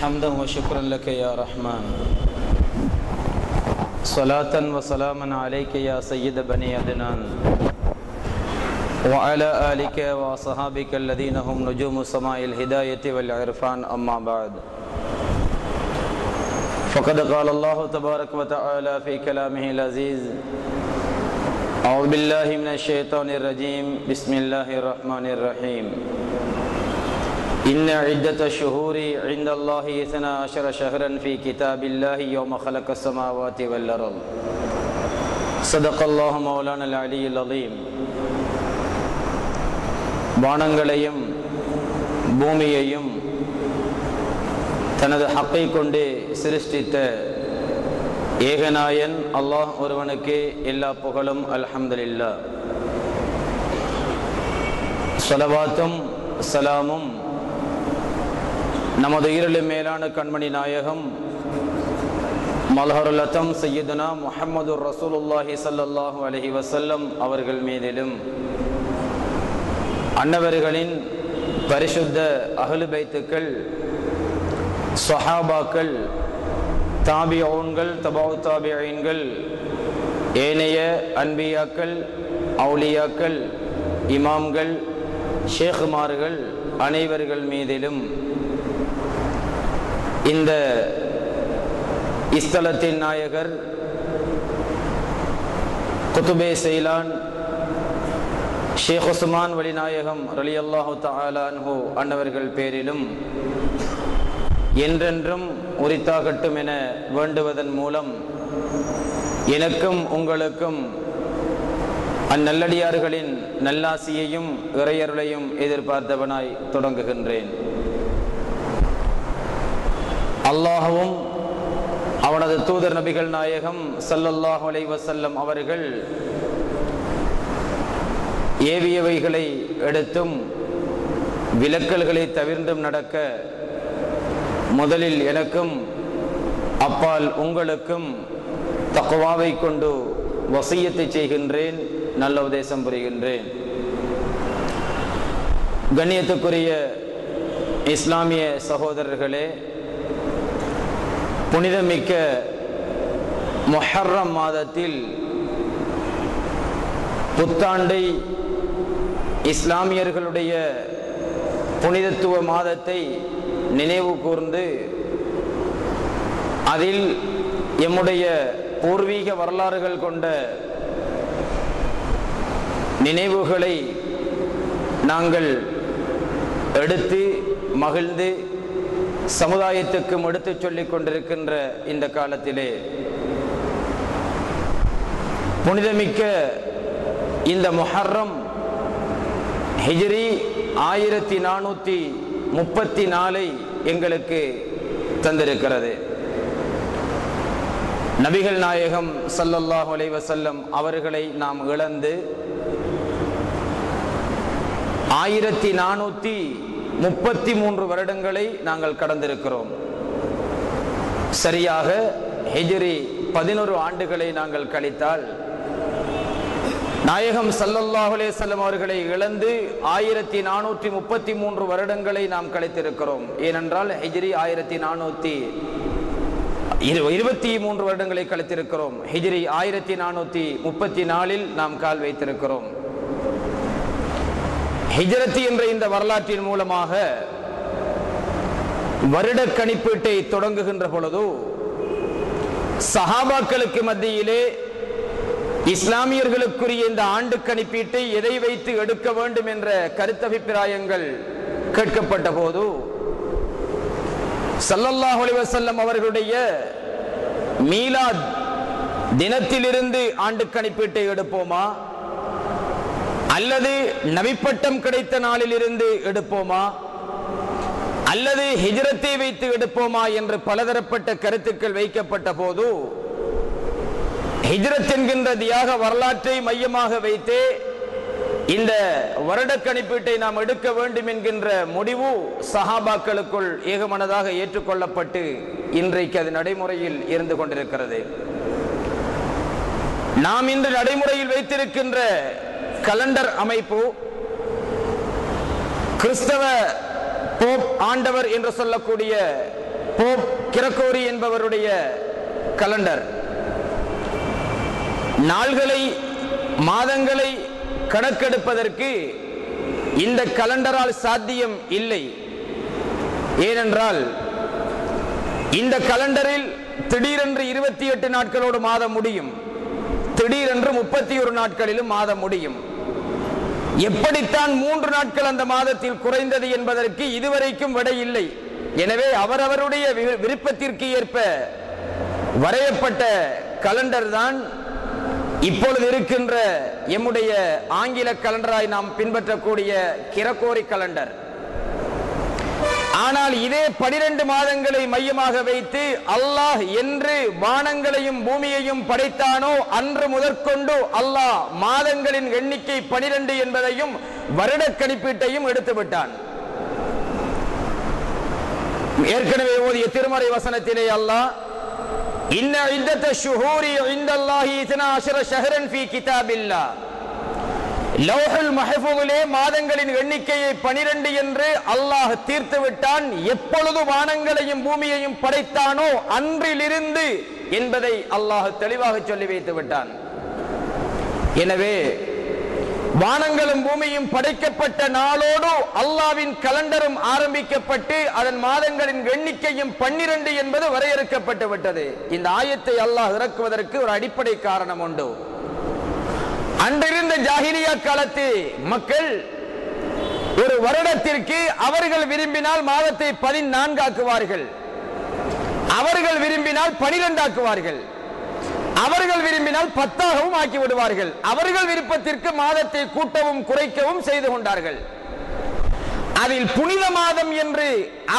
حمدا وشكرا لك يا رحمن صلاة وسلاما عليك يا سيد بني عدنان وعلى آلك وصحابك الذين هم نجوم سماء الهداية والعرفان أما بعد فقد قال الله تبارك وتعالى في كلامه العزيز أعوذ بالله من الشيطان الرجيم بسم الله الرحمن الرحيم إن عدة الشهور عند الله 12 شهرا في كتاب الله يوم خلق السماوات والأرض صدق الله مولانا العلي العظيم வானங்களையும் பூமியையும் தனது ஹக்கை கொண்டு சிருஷ்டித்த ஏகநாயன் அல்லாஹ் ஒருவனுக்கே எல்லா புகழும் அல்ஹம்துலில்லாஹ். ஸலவாத்தும் சலாமும் நமது ஈரலும் மேலான கண்மணி நாயகம் மல்ஹருல்லத்தம் சையதுனா முஹம்மதுர் ரசூலுல்லாஹி ஸல்லல்லாஹு அலைஹி வஸல்லம் அவர்கள் மீதிலும் அன்னவர்களின் பரிசுத்த அஹ்லு பைத்துக்கள் ஸஹாபாக்கள் தாபிஊன்கள் தபவு தாபிஈன்கள் ஏனைய அன்பியாக்கள் அவுலியாக்கள் இமாம்கள் ஷேகுமார்கள் அனைவர்கள் மீதிலும் இந்த இஸ்தலத்தின் நாயகர் குதுபே சைலான் ஷேக் உஸ்மான் வலிநாயகம் ரலியல்லாஹு தஆலா அன்ஹு அன்னவர்கள் பேரிலும் என்றென்றும் உரித்தாகட்டும் என வேண்டுவதன் மூலம் எனக்கும் உங்களுக்கும் அந்நல்லடியார்களின் நல்லாசியையும் இறையருளையும் எதிர்பார்த்தவனாய் தொடங்குகின்றேன். அல்லாஹ்வும் அவனது தூதர் நபிகள் நாயகம் ஸல்லல்லாஹு அலைஹி வஸல்லம் அவர்கள் ஏவியவைகளை எடுத்தும் விலக்கல்களை தவிர்த்தும் நடக்க முதலில் எனக்கும் அப்பால் உங்களுக்கும் தக்வாவை கொண்டு வசியத்தை செய்கின்றேன், நல்ல உபதேசம் புரிகின்றேன். கண்ணியத்துக்குரிய இஸ்லாமிய சகோதரர்களே, புனிதமிக்க முஹர்ரம் மாதத்தில் புத்தாண்டை இஸ்லாமியர்களுடைய புனிதத்துவ மாதத்தை நினைவு கூர்ந்து அதில் எம்முடைய பூர்வீக வரலாறுகள் கொண்ட நினைவுகளை நாங்கள் எடுத்து மகிழ்ந்து சமுதாயத்துக்கும் எடுத்து சொல்லிக் கொண்டிருக்கின்ற இந்த காலத்திலே புனிதமிக்க இந்த முஹர்ரம் ஹிஜ்ரி 1434 எங்களுக்கு தந்திருக்கிறது. நபிகள் நாயகம் ஸல்லல்லாஹு அலைஹி வஸல்லம் அவர்களை நாம் இழந்து 1433 வருடங்களை நாங்கள் கடந்திருக்கிறோம். சரியாக ஹிஜ்ரி 11 ஆண்டுகளை நாங்கள் கழித்தால் நாயகம் ஸல்லல்லாஹு அலைஹி வஸல்லம் அவர்களை இழந்து 1433 வருடங்களை நாம் கழித்திருக்கிறோம். ஏனென்றால் ஹிஜ்ரி 1423 வருடங்களை கழித்திருக்கிறோம். ஹிஜ்ரி 1434 நாம் கால் வைத்திருக்கிறோம். ஹிஜ்ரத் என்ற இந்த வரலாற்றின் மூலமாக வருட கணிப்பீட்டை தொடங்குகின்ற பொழுது சஹாபாக்களுக்கு மத்தியிலே இஸ்லாமியர்களுக்குரிய இந்த ஆண்டு கணிப்பீட்டை எதை வைத்து எடுக்க வேண்டும் என்ற கருத்தபிப்பிராயங்கள் கேட்கப்பட்ட போது ஸல்லல்லாஹு அலைஹி வஸல்லம் அவர்களுடைய மீலாத் தினத்திலிருந்து ஆண்டு கணிப்பீட்டை எடுப்போமா அல்லது நபிப்பட்டம் கிடைத்த நாளிலிருந்து எடுப்போமா அல்லது ஹிஜ்ரத்தை வைத்து எடுப்போமா என்று பலதரப்பட்ட கருத்துக்கள் வைக்கப்பட்ட போது ஹிஜ்ரத் என்கின்ற தியாக வரலாற்றை மையமாக வைத்தே இந்த வருட கணிப்பீட்டை நாம் எடுக்க வேண்டும் என்கின்ற முடிவு சஹாபாக்களுக்குள் ஏகமனதாக ஏற்றுக்கொள்ளப்பட்டு இன்றைக்கு அது நடைமுறையில் இருந்து கொண்டிருக்கிறது. நாம் இன்று நடைமுறையில் வைத்திருக்கின்ற கலண்டர் அமைப்பு கிறிஸ்தவ போப் ஆண்டவர் என்று சொல்லக்கூடிய போப் கிரகோரி என்பவருடைய கலண்டர். நாள்களை மாதங்களை கணக்கெடுப்பதற்கு இந்த கலண்டரால் சாத்தியம் இல்லை. ஏனென்றால் இந்த கலண்டரில் திடீரென்று 28 நாட்களோடு மாதம் முடியும், திடீரென்று 31 நாட்களிலும் மாதம் முடியும். எப்படித்தான் 3 நாட்கள் அந்த மாதத்தில் குறைந்தது என்பதற்கு இதுவரைக்கும் விடை இல்லை. எனவே அவரவருடைய விருப்பத்திற்கு ஏற்ப வரையப்பட்ட கலண்டர் தான் இப்பொழுது இருக்கின்ற எம்முடைய ஆங்கில கலண்டராய் நாம் பின்பற்றக்கூடிய கிரகோரி கலண்டர். ஆனால் இதே 12 மாதங்களை மையமாக வைத்து அல்லாஹ் என்று வானங்களையும் பூமியையும் படைத்தானோ அன்று முதற்கொண்டு அல்லாஹ் மாதங்களின் எண்ணிக்கை 12 என்பதையும் வருட கணிப்பீட்டையும் எடுத்துவிட்டான். ஏற்கனவே ஓதிய திருமறை வசனத்திலே அல்லாஹ் இன்ன இத்தத ஷுஹூரி இன்தல்லாஹி 12 ஷஹரன் ஃபீ கிதாபில்லாஹ், லௌஹுல் மஹ்ஃபூஸிலே மாதங்களின் எண்ணிக்கையை 12 என்று அல்லாஹ் தீர்த்து விட்டான். எப்பொழுது வானங்களையும் பூமியையும் படைத்தானோ அன்றிலிருந்து என்பதை அல்லாஹ் தெளிவாக சொல்லி வைத்து விட்டான். எனவே வானங்களும் பூமியும் படைக்கப்பட்ட நாளோடு அல்லாஹ்வின் கலண்டரும் ஆரம்பிக்கப்பட்டு அதன் மாதங்களின் எண்ணிக்கையும் 12 என்பது வரையறுக்கப்பட்டு விட்டது. இந்த ஆயத்தை அல்லாஹ் இறக்குவதற்கு ஒரு அடிப்படை காரணம் உண்டு. அன்றிருந்த ஜாஹிலியா காலத்து மக்கள் ஒரு வருடத்திற்கு அவர்கள் விரும்பினால் மாதத்தை 14 ஆக்குவார்கள், அவர்கள் விரும்பினால் 12 ஆக்குவார்கள், அவர்கள் விரும்பினால் 10ஆகவும் ஆக்கி விடுவார்கள். அவர்கள் விருப்பத்திற்கு மாதத்தை கூட்டவும் குறைக்கவும் செய்து கொண்டார்கள். அதில் புனித மாதம் என்று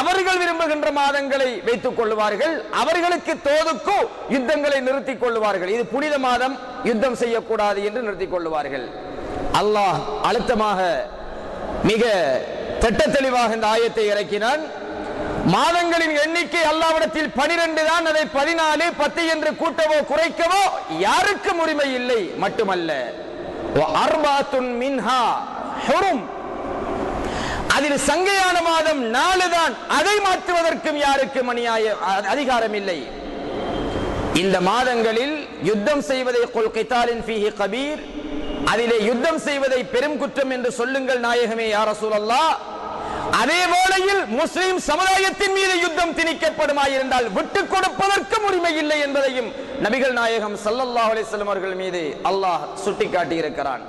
அவர்கள் விரும்புகின்ற மாதங்களை வைத்துக் கொள்வார்கள். அவர்களுக்கு தோதுக்கு யுத்தங்களை நிறுத்திக் கொள்வார்கள். இது புனித மாதம், யுத்தம் செய்யக்கூடாது என்று நிறுத்திக் கொள்வார்கள். அல்லாஹ் அழுத்தமாக மிக திட்ட தெளிவாக இந்த ஆயத்தை இறக்கினான். மாதங்களின் எண்ணிக்கை அல்லாஹ்விடத்தில் 12 தான். அதை 14, 10 என்று கூட்டவோ குறைக்கவோ யாருக்கும் உரிமை இல்லை. மட்டுமல்ல அர்பாத்துன் மின்ஹா ஹுரும், அதில் சங்கையான மாதம் 4 தான். அதை மாற்றுவதற்கும் யாருக்கும் அதிகாரம் இல்லை. இந்த மாதங்களில் யுத்தம் செய்வதை குல் கிதாலின் ஃபீஹி கபீர், அதிலே யுத்தம் செய்வதை பெரும் குற்றம் என்று சொல்லுங்கள் நாயகமே யா ரசூலல்லாஹ். அதே வேளையில் முஸ்லிம் சமுதாயத்தின் மீது யுத்தம் திணிக்கப்படுமாயிருந்தால் விட்டுக் கொடுப்பதற்கும் உரிமை இல்லை என்பதையும் நபிகள் நாயகம் ஸல்லல்லாஹு அலைஹி வஸல்லம் அவர்கள் மீது அல்லாஹ் சுட்டிக்காட்டி இருக்கிறான்.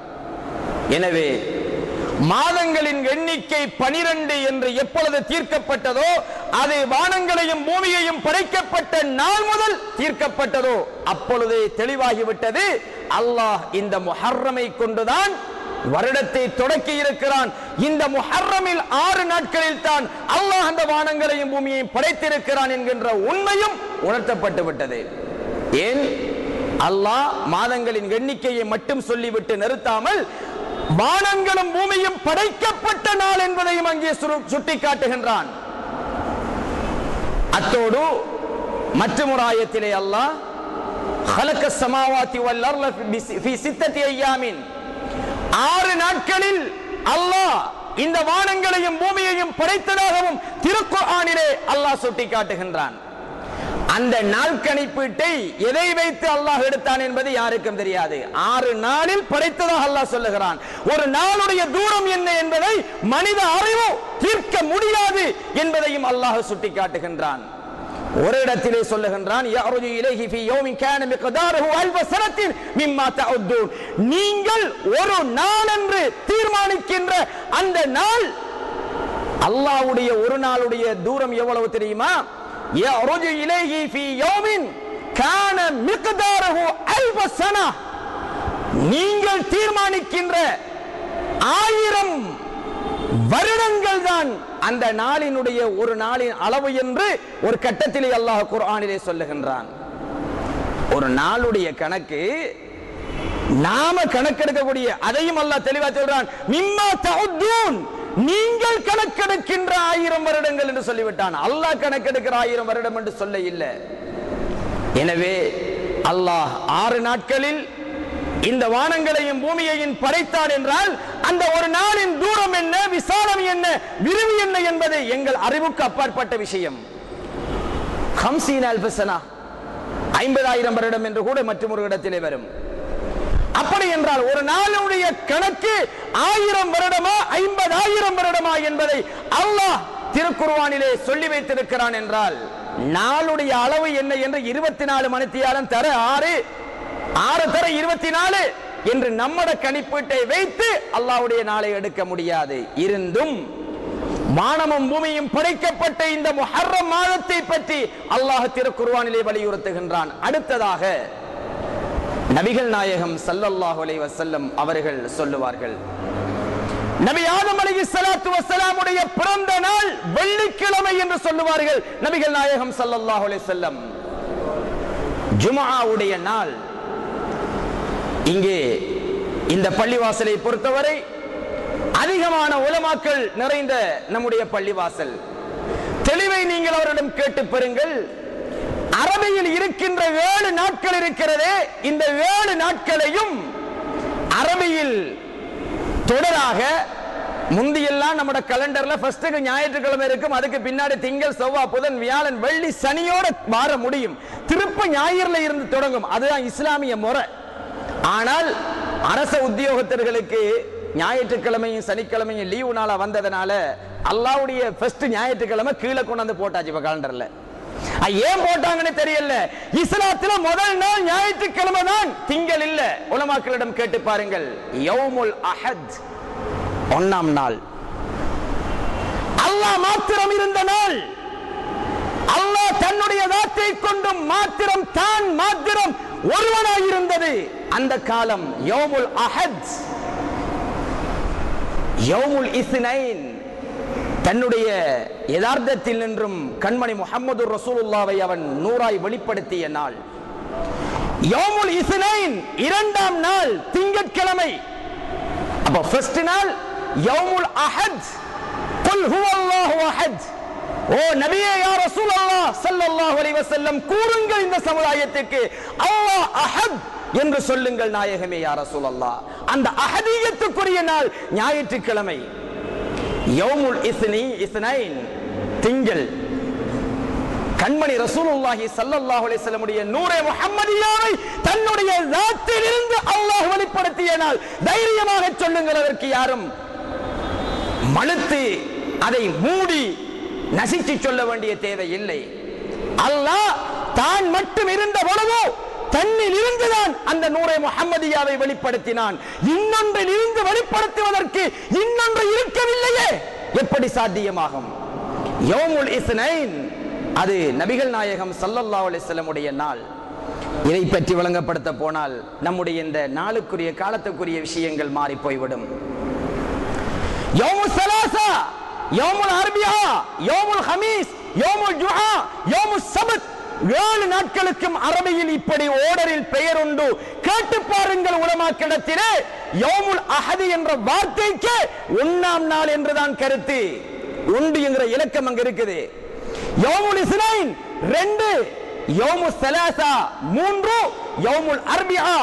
எனவே மாதங்களின் எண்ணிக்கை 12 என்று எப்பொழுது தீர்க்கப்பட்டதோ, அது வானங்களையும் பூமியையும் படைக்கப்பட்ட நாள் முதல் தீர்க்கப்பட்டதோ அப்பொழுதே தெளிவாகிவிட்டது. அல்லாஹ் இந்த முஹர்ரமை கொண்டுதான் வருடத்தை தொடக்கி இருக்கிறான். இந்த முஹர்ரமில் 6 நாட்களில் தான் அல்லாஹ் அந்த வானங்களையும் பூமியையும் படைத்திருக்கிறான் என்கின்ற உண்மையும் உணர்த்தப்பட்டு விட்டது. ஏன் அல்லாஹ் மாதங்களின் எண்ணிக்கையை மட்டும் சொல்லிவிட்டு நிறுத்தாமல் வானங்களும் பூமியும் படைக்கப்பட்ட நாள் என்பதையும் அங்கே சுட்டிக்காட்டுகின்றான். அத்தோடு மற்றொரு ஆயத்திலே அல்லாஹ் خلق السماوات والارض في 6 ايام, 6 நாட்களில் அல்லாஹ் இந்த வானங்களையும் பூமியையும் படைத்ததாகவும் திருக்குர்ஆனிலே அல்லாஹ் சுட்டிக்காட்டுகின்றான். அந்த நாள் கணிப்பீட்டை எதை வைத்து அல்லாஹ் எடுத்தான் என்பது யாருக்கும் தெரியாது. 6 நாளில் படைத்ததாக அல்லாஹ் சொல்லுகிறான். ஒரு நாளுடைய தூரம் என்ன என்பதை மனித அறிவு தீர்க்க முடியாது என்பதையும் அல்லாஹ் சுட்டிக்காட்டுகின்றான். ஒரு இடத்திலே சொல்லுகின்றான், யஅருஜு இலைஹி ஃபீ யௌமின் கான மிக்தாருஹு அல்ஃப ஸனத்தின் மிம்மா தஅதுன், நீங்கள் ஒரு நாள் என்று தீர்மானிக்கின்ற அந்த நாள், அல்லாஹ்வுடைய ஒரு நாளுடைய தூரம் எவ்வளவு தெரியுமா? யஅருஜு இலைஹி ஃபீ யௌமின் கான மிக்தாருஹு அல்ஃப ஸனா, நீங்கள் தீர்மானிக்கின்ற 1000 வருடங்கள் தான் அந்த நாளினுடைய ஒரு நாளின் அளவு என்று ஒரு கட்டத்திலே அல்லாஹ் குர்ஆனிலே சொல்லுகின்றான். ஒரு நாளுடைய கணக்கு நாம கணக்கெடுக்கக்கூடிய அதையும் அல்லாஹ் தெளிவா சொல்றான். மிம்மா தஅதுன், நீங்கள் கணக்கெடுக்கின்ற 1000 வருடங்கள் என்று சொல்லிவிட்டான். அல்லாஹ் கணக்கெடுக்கிற 1000 வருடம் என்று சொல்ல இல்லை. எனவே அல்லாஹ் 6 நாட்களில் இந்த வானங்களையும் பூமியையும் படைத்தான் என்றால் அந்த ஒரு நாளின் தூரம் என்ன, விசாலம் என்ன, விரிவு என்ன என்பது எங்கள் அறிவுக்கு அப்பாற்பட்ட விஷயம். 50,000 வருடம் என்று கூட மற்றொரு இடத்திலே வரும். அப்படி என்றால் ஒரு நாளுடைய கணக்கு 1000 வருடமா 50,000 வருடமா என்பதை அல்லாஹ் திருக்குர்ஆனிலே சொல்லி வைத்திருக்கிறான் என்றால் நாளுடைய அளவு என்ன என்று 24 மணித்தியாலம் தர 6 தர 24 என்று நம்மட கணிப்பீட்டை வைத்து அல்லாஹ்வுடைய நாளை எடுக்க முடியாது. இருந்தும் வானமும் பூமியும் படைக்கப்பட்ட இந்த முஹர்ரம் மாதத்தை பற்றி அல்லாஹ் திருக்குர்ஆனிலே வலியுறுத்துகின்றான். அடுத்ததாக நபிகள் நாயகம் ஸல்லல்லாஹு அலைஹி வஸல்லம் அவர்கள் சொல்லுவார்கள், நபி ஆதம் அலைஹிஸ்ஸலாத்து வஸ்ஸலாமுடைய பிறந்த நாள் வெள்ளிக்கிழமை என்று சொல்லுவார்கள் நபிகள் நாயகம் ஸல்லல்லாஹு அலைஹி வஸல்லம். ஜும்ஆவுடைய நாள் இங்கே இந்த பள்ளிவாசலை பொறுத்தவரை அதிகமான உலமாக்கள் நிறைந்த நம்முடைய பள்ளிவாசல். தெளிவை நீங்கள் அவரிடம் கேட்டு பெறுங்கள். அரபியில் இருக்கின்ற 7 நாட்கள் இருக்கிறதே, இந்த 7 நாட்களையும் அரபியில் தொடராக முந்தியெல்லாம் நம்ம கலண்டர்ல ஃபர்ஸ்ட்டுக்கு ஞாயிற்றுக்கிழமை இருக்கும், அதுக்கு பின்னாடி திங்கள் செவ்வாய் புதன் வியாழன் வெள்ளி சனியோட வார முடியும், திருப்ப ஞாயிறுல இருந்து தொடங்கும். அதுதான் இஸ்லாமிய முறை. ஆனால் அரச உத்தியோகத்தர்களுக்கு ஞாயிற்றுக்கிழமையும் சனிக்கிழமையும் லீவு நாளா வந்ததனால அல்லாஹ்வுடைய ஃபர்ஸ்ட் ஞாயிற்றுக்கிழமை கீழே கொண்டாந்து போட்டாச்சு இப்ப கலண்டர்ல. ஏன் போட்டாங்கன்னு தெரியல. இஸ்லாத்துல முதல் நாள் ஞாயிற்றுக்கிழமை தான், திங்கள் இல்ல. உலமாக்களிடம் கேட்டு பாருங்கள். யௌமுல் அஹத் 1ஆம் நாள் அல்லாஹ் மாத்திரம் இருந்த நாள். அல்லாஹ் தன்னுடைய வார்த்தை கொண்டு மாத்திரம் தான் மாத்திரம் ஒருவனாய் இருந்தது அந்த காலம் யௌமுல் அஹத். யௌமுல் இஸ்னைன் தன்னுடைய யதார்த்தத்தில் நின்றும் கண்மணி முஹம்மது ரசூலுல்லாஹ்வை அவன் நூறாய் வெளிப்படுத்திய நாள். யௌமுல் இஸ்னைன் 2ஆம் நாள் திங்கட்கிழமை. அப்ப ஃபர்ஸ்ட் நாள் யௌமுல் அஹத். குல் ஹுவல்லாஹு அஹத். ஓ நபியே யா ரசூலல்லாஹ் ஸல்லல்லாஹு அலைஹி வஸல்லம் கூறுங்கள் இந்த சமுதாயத்துக்கு அல்லாஹ் அஹத் என்று சொல்லுங்கள் நாயகமே யா ரசூலல்லாஹ். அந்த அஹதியத்துக்குரிய நாள் ஞாயிற்றுக்கிழமை. யௌமுல் இஸ்னைன் திங்கள். கண்மணி ரசூலுல்லாஹி ஸல்லல்லாஹு அலைஹி வஸல்லம் உடைய நூரே முஹம்மதியாவை தன்னுடைய ذاتிலிருந்து அல்லாஹ் வெளிப்படுத்திய நாள். தைரியமாக சொல்லுங்கள், அதற்கு யாரும் மழுத்து அதை மூடி நசிச்சு சொல்ல வேண்டிய தேவை இல்லை. அல்லாஹ் தான் மட்டும் இருந்த பொழுது தன்னில் இருந்துதான் அந்த நூரை முஹம்மதியாவை வெளிப்படுத்தினான். இன்னொன்றில் இருந்து வெளிப்படுத்துவதற்கு இன்னொன்று இருக்கவில்லையே, எப்படி சாத்தியமாகும்? யௌமுல் இஸ்னைன் அது நபிகள் நாயகம் ஸல்லல்லாஹு அலைஹி வஸல்லம் உடைய நாள். இதை பற்றி விளங்கப்படுத்த போனால் நம்முடைய இந்த நாளுக்குரிய காலத்துக்குரிய விஷயங்கள் மாறி போய்விடும். யௌமுல் ஸலாஸா, யௌமுல் அர்பியா, யௌமுல் ஹமீஸ், யௌமுல் ஜுஹா, யௌமுல் சபத் 7 நாட்களுக்கும் அரபியில் இப்படி ஓர்டரில் பெயர் உண்டு. கேட்டு பாருங்கள் உலமாக்களிடத்திலே. யௌமுல் அஹத் என்ற வார்த்தைக்கு 1ஆம் நாள் என்றுதான் கருத்து உண்டு என்கிற இலக்கம் அங்க இருக்குது. யௌமுல் இஸ்னைன் 2, யௌமுல் ஸலாஸா 3, யௌமுல் அர்பியா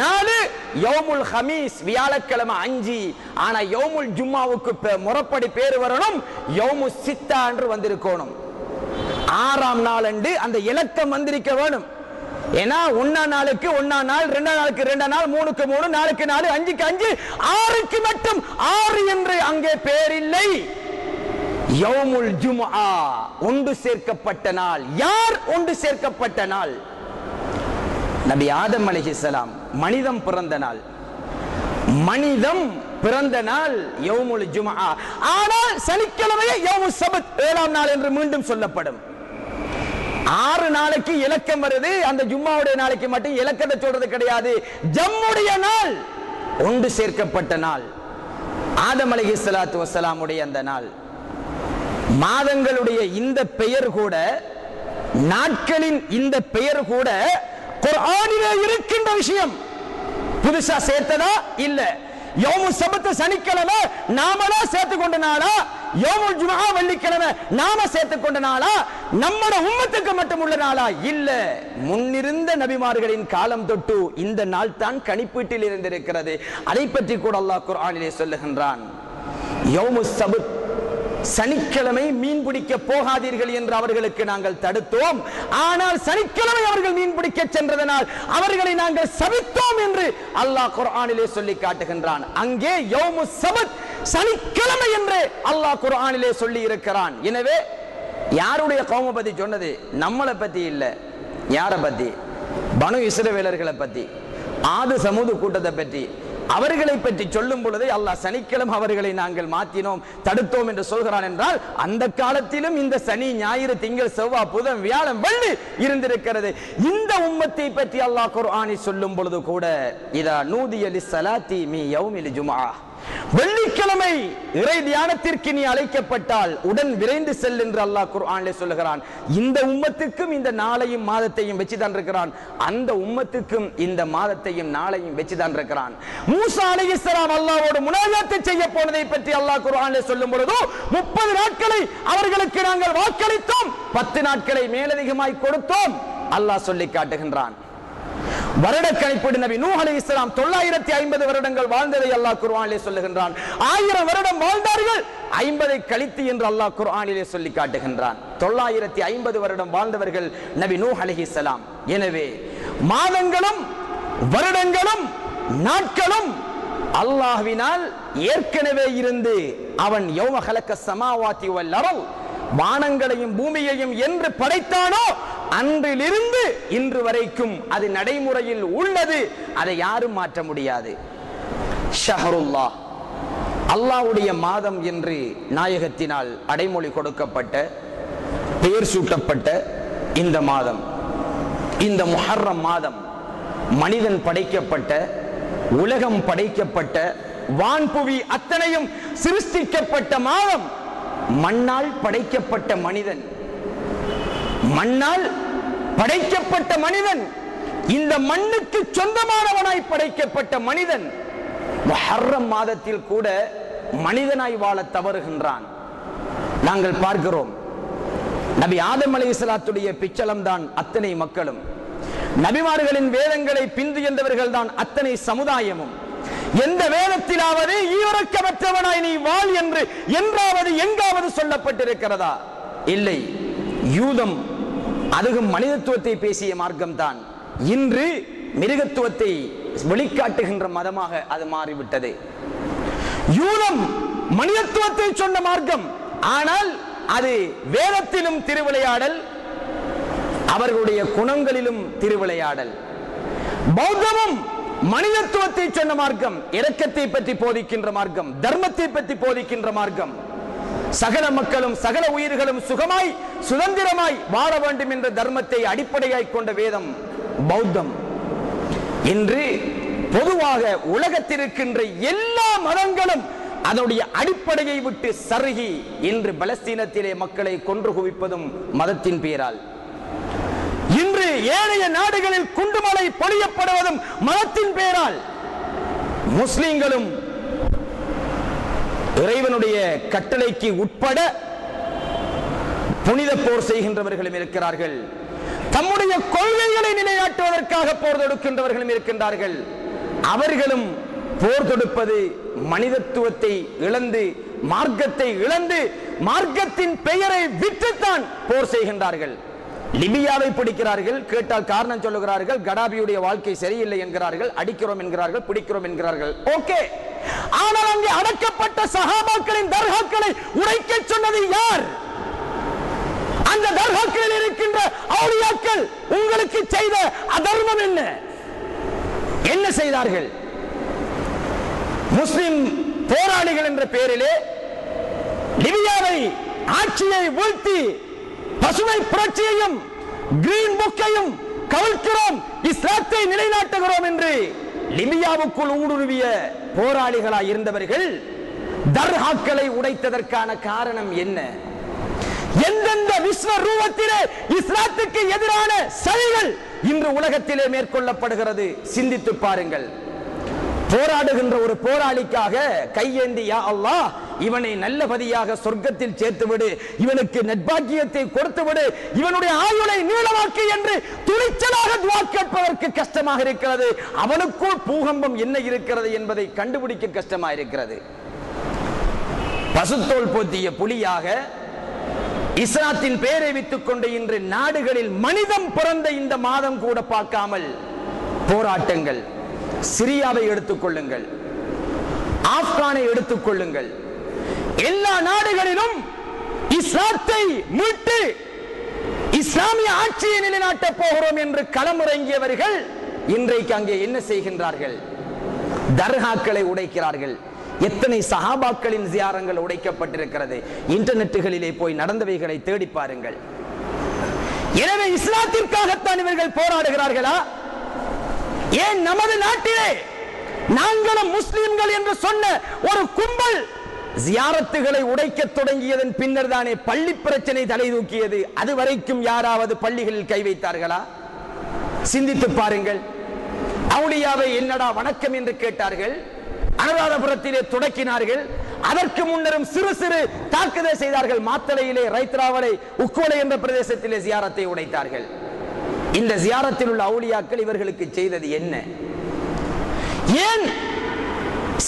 4, யௌமுல் ஹமீஸ் வியாழக்கிழமை 5. ஆனா யௌமுல் ஜும்மாவுக்கு முறைப்படி பேர் வரணும் யௌமுல் சித்தா என்று வந்திருக்கணும். 6ஆம் நாள் அன்று அந்த இலக்கம் வந்திருக்க வேணும். ஏன்னா 1ஆம் நாளுக்கு 1ஆம் நாள், 2ஆம் நாளுக்கு 2ஆம் நாள், 3க்கு 3, 4க்கு 4, 5க்கு 5, 6க்கு மட்டும் 6 என்று அங்கே பேர் இல்லை. யௌமுல் ஜும்ஆ ஒன்று சேர்க்கப்பட்ட நாள். யார் ஒன்று சேர்க்கப்பட்ட நாள்? நபி ஆதம் அலைஹிஸ்ஸலாம் மனிதம் பிறந்த நாள். மனிதம் பிறந்த நாள் யௌமுல் ஜும்ஆ. ஆனால் சனிக்கிழமையே யௌமுல் சபத் 7ஆம் நாள் என்று மீண்டும் சொல்லப்படும். 6 நாளைக்கு இலக்கம் வருது, அந்த ஜும்மாவுடைய நாளைக்கு மட்டும் இலக்கத்தை சொல்றது கிடையாது. ஜம்முடைய நாள் ஒன்று சேர்க்கப்பட்ட நாள் ஆதம் அலைஹிஸ்ஸலாத்து வஸ்ஸலாம் உடைய அந்த நாள். மாதங்களுடைய இந்த பெயர் கூட, நாட்களின் இந்த பெயர் கூட குர்ஆனிலே இருக்கின்ற விஷயம். புதுசா சேர்த்ததா இல்ல. யௌமுல் சபத் சனிக்கிழமை நாமளா சேர்த்து கொண்ட நாளா? யௌமுல் ஜும்ஆ வெள்ளிக்கிழமை நாம சேர்த்து கொண்ட நாளா? நம்மட உம்மத்துக்கு மட்டும் உள்ள நாளா? இல்ல. முன்னிருந்த நபிமார்களின் காலம் தொட்டு இந்த நாள் தான் கணிப்பீட்டில் இருந்திருக்கிறது. அதை பற்றி கூட அல்லாஹ் குர்ஆனிலே சொல்லுகின்றான். யௌமுல் சபத் சனிக்கிழமை மீன் பிடிக்க போகாதீர்கள் என்று அவர்களுக்கு நாங்கள் தடுத்தோம். ஆனால் சனிக்கிழமை அவர்கள் மீன் பிடிக்க சென்றதனால் அவர்களை நாங்கள் சபித்தோம் என்று அல்லாஹ் குர்ஆனிலே சொல்லி காட்டுகின்றான். அங்கே யௌமுஸ் சபத், சனிக்கிழமை என்று அல்லாஹ் குர்ஆனிலே சொல்லி இருக்கிறான். எனவே யாருடைய கௌம பத்தி சொன்னது? நம்மளை பத்தி இல்ல. யாரை பத்தி? பனு இஸ்ரவேலர்களை பத்தி, ஆது சமூது கூட்டத்தை பற்றி, அவர்களை பற்றி சொல்லும் பொழுது அல்லாஹ் சனிக்கிழமை அவர்களை நாங்கள் மாற்றினோம், தடுத்தோம் என்று சொல்கிறான். என்றால் அந்த காலத்திலும் இந்த சனி, ஞாயிறு, திங்கள், செவ்வாய், புதன், வியாழன், வெள்ளி இருந்திருக்கிறது. இந்த உம்மத்தை பற்றி அல்லாஹ் குர்ஆனில் சொல்லும் பொழுது கூட இதா நூதிய லிஸ்ஸலாத்தி மீ யௌமில் ஜும்ஆ, வெள்ளிக்கிழமை இறை தியானத்திற்கு நீ அழைக்கப்பட்டால் உடன் விரைந்து செல் என்று அல்லாஹ் குர்ஆனிலே சொல்லுகிறான். இந்த உம்மத்துக்கும் இந்த நாளையும் மாதத்தையும் வச்சுதான் இருக்கிறான். அந்த உம்மத்துக்கும் இந்த மாதத்தையும் நாளையும் வச்சுதான் இருக்கிறான். மூசா அலைஹிஸ்ஸலாம் அல்லாஹ்வோடு முனாஜாத் செய்ய போனதை பற்றி அல்லாஹ் குர்ஆனிலே சொல்லும் பொழுது 30 நாட்களை அவர்களுக்கு நாங்கள் வாக்களித்தோம், 10 நாட்களை மேலதிகமாய் கொடுத்தோம் அல்லாஹ் சொல்லி காட்டுகின்றான். வருட கணிப்பீடு நபி நூஹ் அலைஹிஸ்ஸலாம் 950 வருடங்கள் வாழ்ந்ததை அல்லாஹ் குர்ஆனிலே சொல்லுகின்றான். 1000 வருடம் வாழ்ந்தார்கள், 50 கழித்து என்று அல்லாஹ் குர்ஆனிலே சொல்லி காட்டுகின்றான். 950 வருடம் வாழ்ந்தவர்கள் நபி நூஹ் அலைஹிஸ்ஸலாம். எனவே மாதங்களும் வருடங்களும் நாட்களும் அல்லாஹ்வினால் ஏற்கனவே இருந்து அவன் யௌம ஹலக்க ஸமாவாதி வல் அர்த், வானங்களையும் பூமியையும் என்று படைத்தானோ அன்றிலிருந்து இன்று வரைக்கும் அது நடைமுறையில் உள்ளது. அதை யாரும் மாற்ற முடியாது. ஷஹருல்லாஹ், அல்லாஹ்வுடைய மாதம் என்று நாயகத்தினால் அடைமொழி கொடுக்கப்பட்ட, பெயர் சூட்டப்பட்ட இந்த மாதம், இந்த முஹர்ரம் மாதம், மனிதன் படைக்கப்பட்ட, உலகம் படைக்கப்பட்ட, வான்புவி அத்தனையும் சிருஷ்டிக்கப்பட்ட மாதம். மண்ணால் படைக்கப்பட்ட மனிதன், மண்ணால் படைக்கப்பட்ட மனிதன், இந்த மண்ணுக்கு சொந்தமானவனாய் படைக்கப்பட்ட மனிதன் முஹர்ரம் மாதத்தில் கூட மனிதனாய் வாழ தவறுகின்றான். நாங்கள் பார்க்கிறோம், நபி ஆதம் அலைஹிஸ்ஸலாத்துடைய பிச்சலம் தான் அத்தனை மக்களும், நபிமார்களின் வேதங்களை பின்துயர்ந்தவர்கள் தான் அத்தனை சமுதாயமும். எந்த வேதத்திலாவது ஈரக்கமற்றவனாய் நீ வாழ் என்று என்றாவது எங்காவது சொல்லப்பட்டிருக்கிறதா? இல்லை. யூதம் அதுவும் மனிதத்துவத்தை பேசிய மார்க்கம் தான். இன்று மிருகத்துவத்தை வெளிக்காட்டுகின்ற மதமாக அது மாறிவிட்டது. யூதம் மனிதத்துவத்தை சொன்ன மார்க்கம், ஆனால் அது வேதத்திலும் திருவிளையாடல், அவர்களுடைய குணங்களிலும் திருவிளையாடல். பௌத்தமும் மனிதத்துவத்தை சொன்ன மார்க்கம், இரக்கத்தை பற்றி போதிக்கின்ற மார்க்கம், தர்மத்தை பற்றி போதிக்கின்ற மார்க்கம். சகல மக்களும் சகல உயிர்களும் சுகமாய் சுதந்திரமாய் வாழ வேண்டும் என்ற தர்மத்தை அடிப்படையாய் கொண்ட வேதம் பௌத்தம். இன்று பொதுவாக உலகத்தில் இருக்கின்ற எல்லா மதங்களும் அதனுடைய அடிப்படையை விட்டு சருகி இன்று பலஸ்தீனத்திலே மக்களை கொன்று குவிப்பதும் மதத்தின் பெயரால், இன்று ஏனைய நாடுகளில் குண்டுமலை பொழியப்படுவதும் மதத்தின் பெயரால், முஸ்லிம்களும் இறைவனுடைய கட்டளைக்கு உட்பட புனித போர் செய்கின்றவர்களும் இருக்கிறார்கள், தம்முடைய கொள்கைகளை நிலைநாட்டுவதற்காக போர் தொடுக்கின்றவர்களும் இருக்கின்றார்கள். அவர்களும் போர் தொடுப்பது மனிதத்துவத்தை இழந்து, மார்க்கத்தை இழந்து, மார்க்கத்தின் பெயரை விட்டுத்தான் போர் செய்கின்றார்கள். லிபியாவை பிடிக்கிறார்கள், கேட்டால் காரணம் சொல்லுகிறார்கள், கடாபியுடைய வாழ்க்கை சரியில்லை என்கிறார்கள், அடிக்கிறோம் என்கிறார்கள், பிடிக்கிறோம் என்கிறார்கள். ஓகே, ஆனால் அங்கே அடக்கப்பட்ட சஹாபாக்களின் தர்காக்களை உடைக்க சொன்னது யார்? அந்த தர்காக்களில் இருக்கின்ற அவுலியாக்கள் உங்களுக்கு செய்த அதர்மம் என்ன? என்ன செய்தார்கள்? முஸ்லிம் போராளிகள் என்ற பெயரிலே லிபியாவை ஆட்சியை வீழ்த்தி பசுமை புரட்சியையும் கிரீன் புக்கையும் கவிழ்க்கிறோம், இஸ்லாத்தை நிலைநாட்டுகிறோம் என்று லிபியாவுக்குள் ஊடுருவிய போராளிகளாய் இருந்தவர்கள் தர்காக்களை உடைத்ததற்கான காரணம் என்ன? எந்தெந்த விஸ்வரூபத்திலே இஸ்லாத்துக்கு எதிரான சதிகள் இன்று உலகத்திலே மேற்கொள்ளப்படுகிறது சிந்தித்து பாருங்கள். போராடுகின்ற ஒரு போராளிக்காக கையேந்தி, யா அல்லாஹ், இவனை நல்லபதியாக சொர்க்கத்தில் சேர்த்துவிடு, இவனுக்கு நற்பாக்கியத்தை கொடுத்துவிடு, இவனுடைய ஆயுளை நீளமாக்கு என்று துணிச்சலாக துஆ கேட்பதற்கு கஷ்டமாக இருக்கிறது. அவனுக்குள் பூகம்பம் என்ன இருக்கிறது என்பதை கண்டுபிடிக்க கஷ்டமாக இருக்கிறது. பசுத்தோல் போத்திய புலியாக இஸ்லாத்தின் பெயரை வைத்துக் கொண்ட இன்று நாடுகளில் மனிதம் பிறந்த இந்த மாதம் கூட பார்க்காமல் போராட்டங்கள். சிரியாவை எடுத்துக் கொள்ளுங்கள், ஆப்கானை எடுத்துக் கொள்ளுங்கள். எல்லா நாடுகளிலும் இஸ்லாத்தை மீட்டு இஸ்லாமிய ஆட்சியை நிலைநாட்ட போகிறோம் என்று களமிறங்கியவர்கள் இன்றைக்கு அங்கே என்ன செய்கின்றார்கள்? தர்காக்களை உடைக்கிறார்கள். எத்தனை சஹாபாக்களின் ஜியாரங்கள் உடைக்கப்பட்டிருக்கிறது. இன்டர்நெட்டுகளிலே போய் நடந்தவைகளை தேடி பாருங்கள். எனவே இஸ்லாத்திற்காகத்தான் இவர்கள் போராடுகிறார்களா? ஏன் நமது நாட்டிலே நாங்களும் முஸ்லிம்கள் என்று சொன்ன ஒரு கும்பல் ஜியாரத்துகளை உடைக்க தொடங்கியதன் பின்னர் தானே பள்ளி பிரச்சனை தலை தூக்கியது. அதுவரைக்கும் யாராவது பள்ளிகளில் கை வைத்தார்களா? சிந்தித்து பாருங்கள். அவுலியாவை என்னடா வணக்கம் என்று கேட்டார்கள், அனுராதபுரத்திலே தொடக்கினார்கள். அதற்கு முன்னரும் சிறு சிறு தாக்குதல் செய்தார்கள். மாத்தளையிலே, ரைத்ராவலை, உக்கோலை என்ற பிரதேசத்திலே ஜியாரத்தை உடைத்தார்கள். இந்த ஜியாரத்தில் உள்ள அவுலியாக்கள் இவர்களுக்கு செய்தது என்ன? ஏன்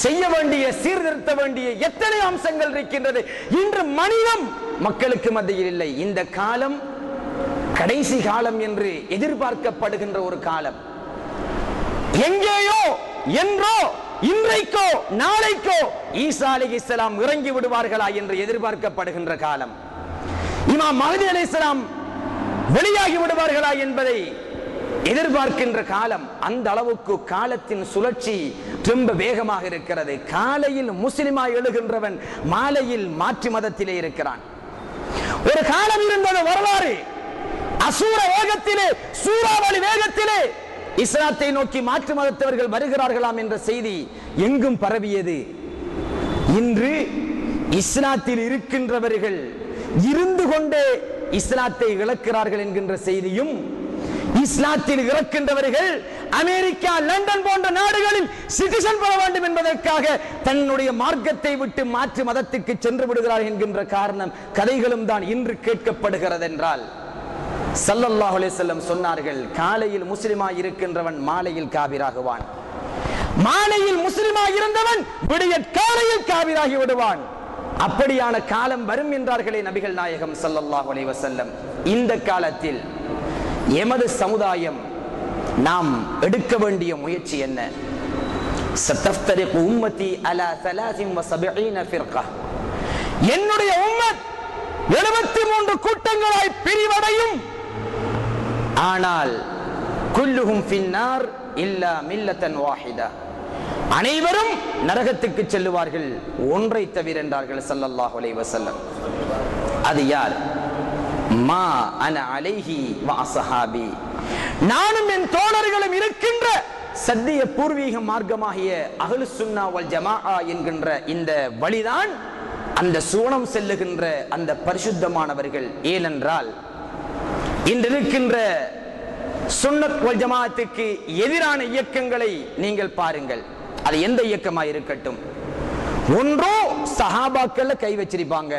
செய்ய வேண்டிய, சீர்திருத்த வேண்டிய எத்தனை அம்சங்கள் இருக்கின்றது. இன்று மனிதம் மக்களுக்கு மத்தியில் இல்லை. இந்த காலம் கடைசி காலம் என்று எதிர்பார்க்கப்படுகின்ற ஒரு காலம். எங்கேயோ, என்றோ, இன்றைக்கோ, நாளைக்கோ ஈசா அலைஹிஸ்ஸலாம் இறங்கி விடுவார்களா என்று எதிர்பார்க்கப்படுகின்ற காலம். இமாம் மஹ்தி அலைஹிஸ்ஸலாம் வெளியாகி விடுவார்களா என்பதை எதிர்பார்க்கின்ற காலம். அந்த அளவுக்கு காலத்தின் சுழற்சி ரொம்ப வேகமாக இருக்கிறது. காலையில் முஸ்லிமாய் எழுகின்றவன் மாலையில் மாற்று மதத்திலே இருக்கிறான். ஒரு காலம் இருந்தது வரலாறு. அசூர வேகத்திலே, சூறாவளி வேகத்திலே இஸ்லாத்தை நோக்கி மாற்று மதத்தவர்கள் வருகிறார்களாம் என்ற செய்தி எங்கும் பரவியது. இன்று இஸ்லாத்தில் இருக்கின்றவர்கள் இருந்து கொண்டே இஸ்லாத்தை இழக்கிறார்கள் என்கின்ற செய்தியும், இஸ்லாத்தில் இறக்கின்றவர்கள் அமெரிக்கா, லண்டன் போன்ற நாடுகளில் சிட்டிசன் பெற வேண்டும் என்பதற்காக தன்னுடைய மார்க்கத்தை விட்டு மாற்று மதத்துக்கு சென்று விடுகிறார்கள் என்கின்ற காரணம் கதைகளும் தான் இன்று கேட்கப்படுகிறது. என்றால் ஸல்லல்லாஹு அலைஹி வஸல்லம் சொன்னார்கள், காலையில் முஸ்லிமாய் இருக்கின்றவன் மாலையில் காபிராகுவான், மாலையில் முஸ்லிமாய் இருந்தவன் விடிய காலையில் காபிராகி விடுவான். அப்படியான காலம் வரும் என்றார்களே நபிகள் நாயகம் ஸல்லல்லாஹு அலைஹி வஸல்லம். இந்த காலத்தில் எமது சமுதாயம் நாம் எடுக்க வேண்டிய முயற்சி என்ன? சதஃப்தரிகு உம்மதி அலா 73 ஃபிர்கா. என்னுடைய உம்மத் 73 கூட்டங்களாய் பிரிவடையும். ஆனால் குல்லுஹும் ஃபின்னார் இல்லா மில்லத்தன் வாஹிதா. அனைவரும் நரகத்துக்கு செல்லுவார்கள் ஒன்றை தவிர என்றார்கள் ஸல்லல்லாஹு அலைஹி வஸல்லம். அது யார்? மா அன அலைஹி வ அஸ்ஹாபி. நானும் என் தோழர்களும் இருக்கின்ற சத்திய பூர்வீக மார்க்கமாகிய அஹ்லுஸ் சுன்னா வல் ஜமாஆ என்கின்ற இந்த வழிதான் அந்த சுவனம் செல்லுகின்ற அந்த பரிசுத்தமானவர்கள். ஏனென்றால் இன்று இருக்கின்ற சுன்னத் வல் ஜமாஅத்துக்கு எதிரான இயக்கங்களை நீங்கள் பாருங்கள். அது எந்த இயக்கமாக இருக்கட்டும், ஒன்றோ சஹாபாக்கள்ல கை வச்சிருப்பாங்க,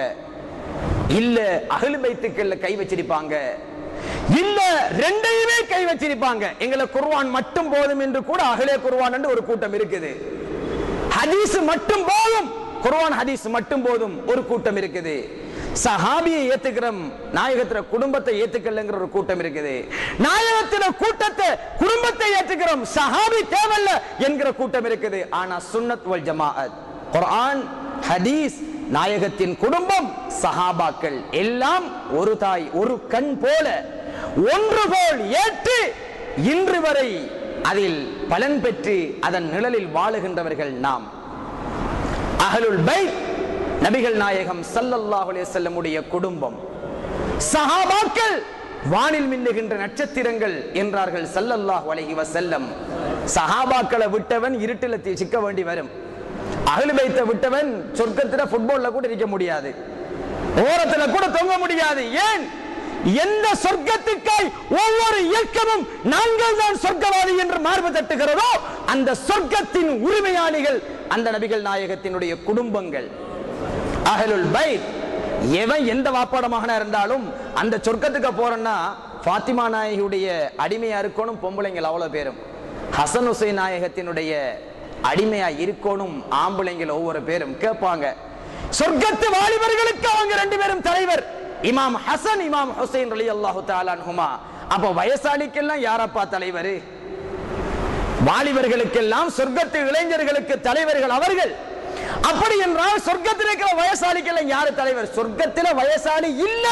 இல்ல அஹ்லு பைத்துக்கள்ல கை வச்சிருப்பாங்க, இல்ல ரெண்டையுமே கை வச்சிருப்பாங்க. எங்களை குர்ஆன் மட்டும் போதும் என்று கூட அஹ்லே குர்ஆன் என்று ஒரு கூட்டம் இருக்குது. ஹதீஸ் மட்டும் போதும், குர்ஆன் ஹதீஸ் மட்டும் போதும் ஒரு கூட்டம் இருக்குது. சஹாபியை ஏத்துக்கிறோம், நாயகத்தின குடும்பத்தை ஏத்துக்கலங்கிற ஒரு கூட்டம் இருக்குது. நாயகத்தின கூட்டத்தை, குடும்பத்தை ஏத்துக்கிறோம், சஹாபி தேவல்ல என்கிற கூட்டம் இருக்குது. ஆனா சுன்னத் வல் ஜமாஅத், குர்ஆன் ஹதீஸ், நாயகத்தின் குடும்பம், சஹாபாக்கள் எல்லாம் ஒரு தாய் ஒரு கண் போல ஒன்று போல் ஏற்று இன்று வரை அதில் பலன் பெற்று அதன் நிழலில் வாழுகின்றவர்கள் நாம். அஹ்லுல் பைத் நபிகள் நாயகம் ஸல்லல்லாஹு அலைஹி வஸல்லம் உடைய குடும்பம், சஹாபாக்கள் வானில் மின்னுகின்ற நட்சத்திரங்கள் என்றார்கள் ஸல்லல்லாஹு அலைஹி வஸல்லம். சஹாபாக்களை விட்டவன் இருட்டில் சிக்க வேண்டி வரும். அஹ்லு பைத்தை விட்டவன் சொர்க்கத்துல ஃபுட்பால்ல கூட இருக்க முடியாது, ஓரத்துல கூட தொங்க முடியாது. ஏன்? எந்த சொர்க்கத்துக்காய் ஒவ்வொரு இயக்கமும் நாங்கள் தான் சொர்க்கவாதி என்று மார்பு தட்டுகிறதோ அந்த சொர்க்கத்தின் உரிமையாளிகள் அந்த நபிகள் நாயகத்தினுடைய குடும்பங்கள், அஹ்லுல் பைத். எவன் எந்த வாப்பாடமாக இருந்தாலும் அந்த சொர்க்கத்துக்கு போறேன்னா ஃபாத்திமா நாயகியுடைய அடிமையா இருக்கணும் பொம்பளைங்கள் அவ்வளவு பேரும், ஹசன் ஹுசைன் நாயகத்தினுடைய அடிமையா இருக்கணும் ஆம்பளைங்கள் ஒவ்வொரு பேரும் கேட்பாங்க. சொர்க்கத்து வாலிபர்களுக்கு அவங்க ரெண்டு பேரும் தலைவர். இமாம் ஹசன் இமாம் ஹுசைன் ரலியல்லாஹு தஆலா அன்ஹுமா. அப்ப வயசாளிக்கெல்லாம் யாரப்பா தலைவர்? வாலிபர்களுக்கெல்லாம் சொர்க்கத்து இளைஞர்களுக்கு தலைவர்கள் அவர்கள். அப்படி என்றால் சொர்க்கத்தில் இருக்கிற வயசாளிக்கெல்லாம் யாரு தலைவர்? சொர்க்கத்தில் வயசாளி இல்ல.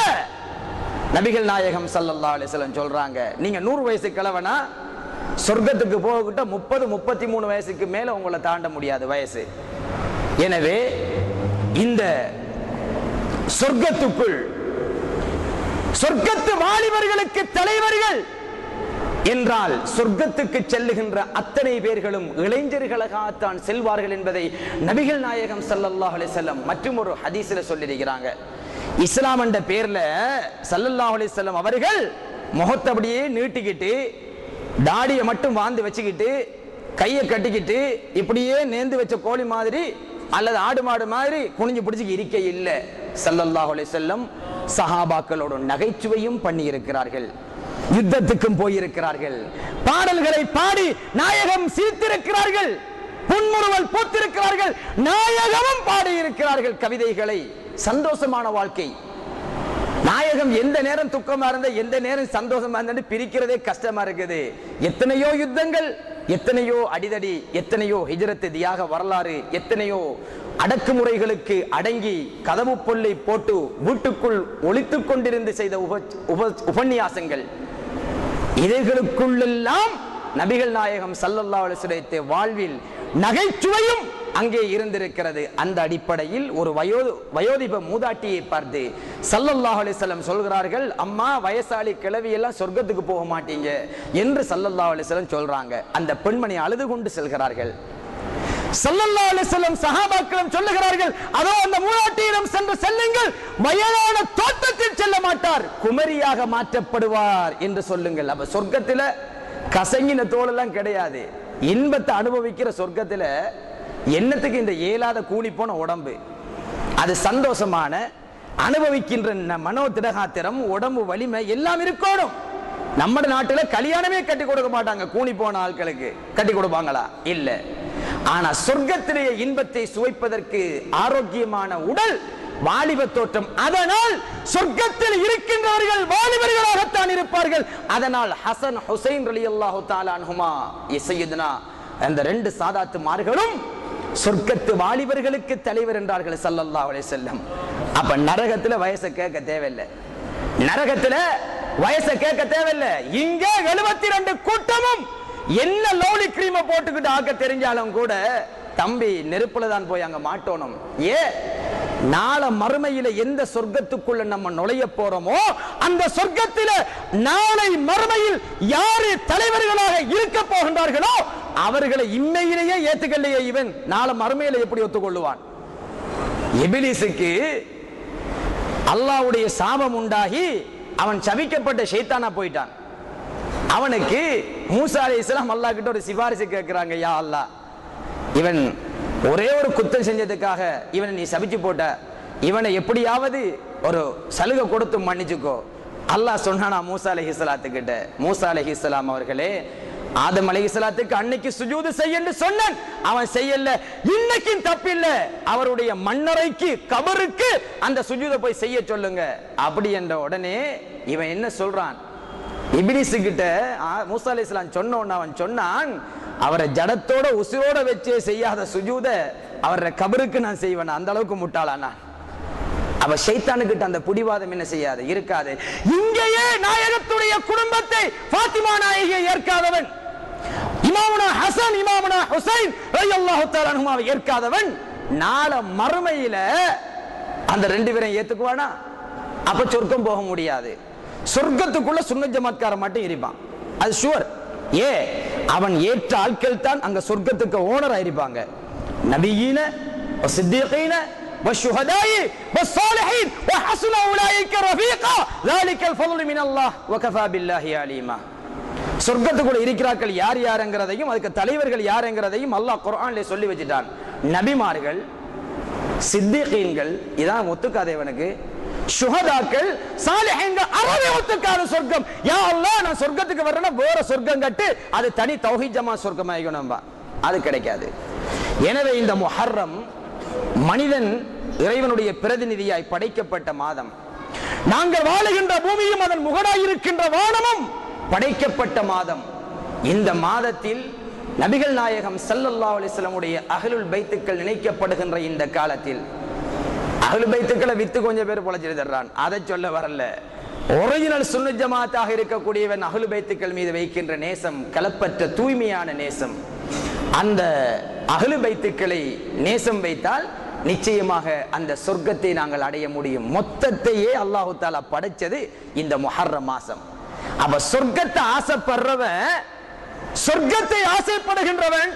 நபிகள் நாயகம் ஸல்லல்லாஹு அலைஹி வஸல்லம் சொல்றாங்க, நீங்க 100 வயசு கிழவனா சொர்க்கத்துக்கு போகிட்ட 30-33 வயசுக்கு மேல உங்களை தாண்ட முடியாது வயசு. எனவே இந்த சொர்க்கத்துக்குள் சொர்க்கத்து வாலிபர்களுக்கு தலைவர்கள் என்றால் சொர்க்கத்துக்கு செல்லுகின்ற அத்தனை பேர்களும் இளைஞர்களாகத்தான் செல்வார்கள் என்பதை நபிகள் நாயகம் ஸல்லல்லாஹு அலைஹி வஸல்லம் மற்றும் ஒரு ஹதீஸ்ல சொல்லியிருக்கிறாங்க. இஸ்லாம் என்ற பேர்ல ஸல்லல்லாஹு அலைஹி வஸல்லம் அவர்கள் முகத்தை அப்படியே நீட்டிக்கிட்டு தாடியை மட்டும் வாந்து வச்சுக்கிட்டு கையை கட்டிக்கிட்டு இப்படியே நேர்ந்து வச்ச கோழி மாதிரி அல்லது ஆடு மாடு மாதிரி குனிஞ்சு பிடிச்சி இருக்க இல்லை. ஸல்லல்லாஹு அலைஹி வஸல்லம் சஹாபாக்களோட நகைச்சுவையும் பண்ணி இருக்கிறார்கள், யுத்தத்துக்கும் போயிருக்கிறார்கள், பாடல்களை பாடி நாயகம் சீர்த்திருக்கிறார்கள், புன்முறுவல் பூத்திருக்கிறார்கள், நாயகமும் பாடி இருக்கிறார்கள் கவிதைகளை. சந்தோஷமான வாழ்க்கை. நாயகம் எந்த நேரம் துக்கமா இருந்த எந்த நேரம் சந்தோஷமா இருந்த பிரிக்கிறதே கஷ்டமா இருக்குது. எத்தனையோ யுத்தங்கள், எத்தனையோ அடிதடி, எத்தனையோ ஹிஜ்ரத் தியாக வரலாறு, எத்தனையோ அடக்குமுறைகளுக்கு அடங்கி கதவு பொல்லை போட்டு வீட்டுக்குள் ஒளித்துக் கொண்டிருந்து செய்த உபன்யாசங்கள், இவைகளுக்குள்ளெல்லாம் நபிகள் நாயகம் ஸல்லல்லாஹு அலைஹி வஸல்லம் வாழ்வில் நகைச்சுவையும் அங்கே இருந்திருக்கிறது. அந்த அடிப்படையில் ஒரு வயோதிப மூதாட்டியை பார்த்து ஸல்லல்லாஹு அலைஹி வஸல்லம் சொல்கிறார்கள், அம்மா வயசாளி கிழவி எல்லாம் சொர்க்கத்துக்கு போக மாட்டீங்க என்று ஸல்லல்லாஹு அலைஹி வஸல்லம் சொல்றாங்க. அந்த பெண்மணி அழுது கொண்டு செல்கிறார்கள். ஸல்லல்லாஹு அலைஹி வஸல்லம் சஹாபாக்களும் சொல்லுகிறார்கள், அதோ அந்த மூதாட்டியிடம் சென்று செல்லுங்கள், வயதான தோட்டத்தில் செல்ல மாட்டார், குமரியாக மாற்றப்படுவார் என்று சொல்லுங்கள். அப்ப சொர்க்கத்துல கசங்கின தோலெல்லாம் கிடையாது. இன்பத்தை அனுபவிக்கிற சொர்க்கத்துல என்னத்துக்கு இந்த இயலாத கூலி போன உடம்பு? அது சந்தோஷமான அனுபவிக்கின்ற மனோ திடகாத்திரம், உடம்பு வலிமை எல்லாம் இருக்கணும். நம்ம நாட்டுல கல்யாணமே கட்டி கொடுக்க மாட்டாங்க, கூலி போன ஆட்களுக்கு கட்டி கொடுப்பாங்களா? இல்ல. ஆனா சொர்க்கத்திலேயே இன்பத்தை சுவைப்பதற்கு ஆரோக்கியமான உடல், வாலிப தோற்றம். அதனால் சொர்க்கத்தில் இருக்கின்றவர்கள் வாலிபர்களாகத்தான் இருப்பார்கள். அதனால் ஹசன் ஹுசைன் ரலியல்லாஹு தஆலா அன்ஹுமா சையதுனா அந்த ரெண்டு சாதாத்துமார்களும் சொர்க்கத்து வாலிபர்களுக்கு தலைவர் என்றார்கள் ஸல்லல்லாஹு அலைஹி வஸல்லம். அப்ப நரகத்துல வயசை கேட்க தேவையில்லை, நரகத்துல வயசை கேட்க தேவையில்லை. இங்க 72 கூட்டமும் என்ன லவ்லி கிரீமை போட்டுக்கிட்டு ஆக்க தெரிஞ்சாலும் கூட தம்பி நெருப்புல தான் போய் அங்க மாட்டோணும். நாள மறுமையில எந்த சொர்க்கத்துக்குள்ள நம்ம நுழைய போறோமோ அந்த சொர்க்கத்தில நாளை மறுமையில் யாரு தலைவர்களாக இருக்க போகின்றார்களோ அவர்களை இம்மையிலேயே ஏத்துக்கலையே இவன் நாள மறுமையில எப்படி ஒத்துக்கொள்ளுவான்? இபிலிசுக்கு அல்லாஹ்வுடைய சாபம் உண்டாகி அவன் சபிக்கப்பட்ட ஷைத்தானா போயிட்டான். அவனுக்கு மூசா அலைஹிஸ்ஸலாம் அல்லாஹ் கிட்ட ஒரு சிபாரிசு கேட்கிறாங்க, யா அல்லாஹ், இவன் ஒரே ஒரு குத்தம் செஞ்சதுக்காக இவனை நீ சபிச்சு போட்ட, இவனை எப்படியாவது ஒரு சலுகை கொடுத்து மன்னிச்சுக்கோ. அல்லாஹ் சொன்னானா மூசா அலைஹிஸ்ஸலாத்துக்கிட்ட, மூசா அலைஹிஸ்ஸலாம் அவர்களே, ஆதம் அலைஹிஸ்ஸலாத்துக்கு அன்னைக்கு சுஜூது செய்யன்னு சொன்னான், அவன் செய்யல, இன்னைக்கும் தப்பில்ல, அவருடைய மண்ணறைக்கு கபருக்கு அந்த சுஜூதை போய் செய்ய சொல்லுங்க. அப்படி என்ற உடனே இவன் என்ன சொல்றான்? இப்லீஸ் கிட்ட மூசா அலைஹிஸ்ஸலாம் சொன்னோன்னு அவன் சொன்னான், அவரை ஜடத்தோட உசிரோட வச்சே செய்யாத சுஜூத அவரை கபருக்கு நான் செய்வேன். அந்த அளவுக்கு முட்டாளானா? அவ ஷைத்தானுக்கிட்ட அந்த புடிவாதம் என்ன செய்யாது, இருக்காது. இங்கேயே நாயகத்துடைய குடும்பத்தை ஃபாத்திமா நாயகியை ஏற்காதவன், இமாமுனா ஹசன் இமாமுனா ஹுசைன் ரலியல்லாஹு தஆலா அன்ஹுமாவை ஏற்காதவன் நாள மறுமையில அந்த ரெண்டு பேரையும் ஏத்துக்குவானா? அப்ப சொர்க்கம் போக முடியாது. சொர்க்கத்துக்குள்ள சுன்னத் ஜமாத்கார மட்டும் இருப்பான், அது ஷுவர். அவன் ஏற்ற ஆட்கள் தான் அங்க சொர்க்கத்துக்கு ஓனரா இருப்பாங்க. நபியீன வசித்தீகீன வஷுஹதாயி வஸ்ஸாலிஹீன் வஹஸன உலைக ரஃபீகா ذلك الفضل من الله وكفى بالله عليما. சொர்க்கத்துக்குள்ள இருக்கிறார்கள் யார் யாருங்கிறதையும் அதுக்கு தலைவர்கள் யாருங்கிறதையும் அல்லாஹ் குர்ஆன்ல சொல்லி வச்சிட்டான். நபிமார்கள், சித்தீகீன்கள் இதான் ஒத்துக்காதவனுக்கு, சுஹதாக்கள், சாலிஹீன்கள் அறவே ஒத்துக்காத சொர்க்கம். யா அல்லாஹ், நான் சொர்க்கத்துக்கு வரேன்னா வேற சொர்க்கம் கட்டு, அது தனி தௌஹீத் ஜமாத் சொர்க்கம் ஆகணும்பா, அது கிடைக்காது. எனவே இந்த முஹர்ரம் மனிதன் இறைவனுடைய பிரதிநிதியாய் படைக்கப்பட்ட மாதம். நாங்கள் வாழுகின்ற பூமியும் அதன் முகடாய் இருக்கின்ற வானமும் படைக்கப்பட்ட மாதம். இந்த மாதத்தில் நபிகள் நாயகம் ஸல்லல்லாஹு அலைஹி வஸல்லம் உடைய அஹ்லுல் பைத்துக்கள் நினைக்கப்படுகின்ற இந்த காலத்தில், அஹ்லுல் பைத்துக்களை வித்து கொஞ்சம் பேர் பொழைச்சிட்டு தர்றான், அதை சொல்ல வரல. ஒரிஜினல் சுன்னத் ஜமாத்தாக இருக்கக்கூடியவன் அஹ்லுல் பைத்துக்கள் மீது வைக்கின்ற நேசம் கலப்பற்ற தூய்மையான நேசம். அந்த அஹ்லுல் பைத்துக்களை நேசம் வைத்தால் நிச்சயமாக அந்த சொர்க்கத்தை நாங்கள் அடைய முடியும். மொத்தத்தையே அல்லாஹு தஆலா படைச்சது இந்த முஹர்ரம் மாசம். அப்ப சொர்க்கத்தை ஆசைப்படுறவன், சொர்க்கத்தை ஆசைப்படுகின்றவன்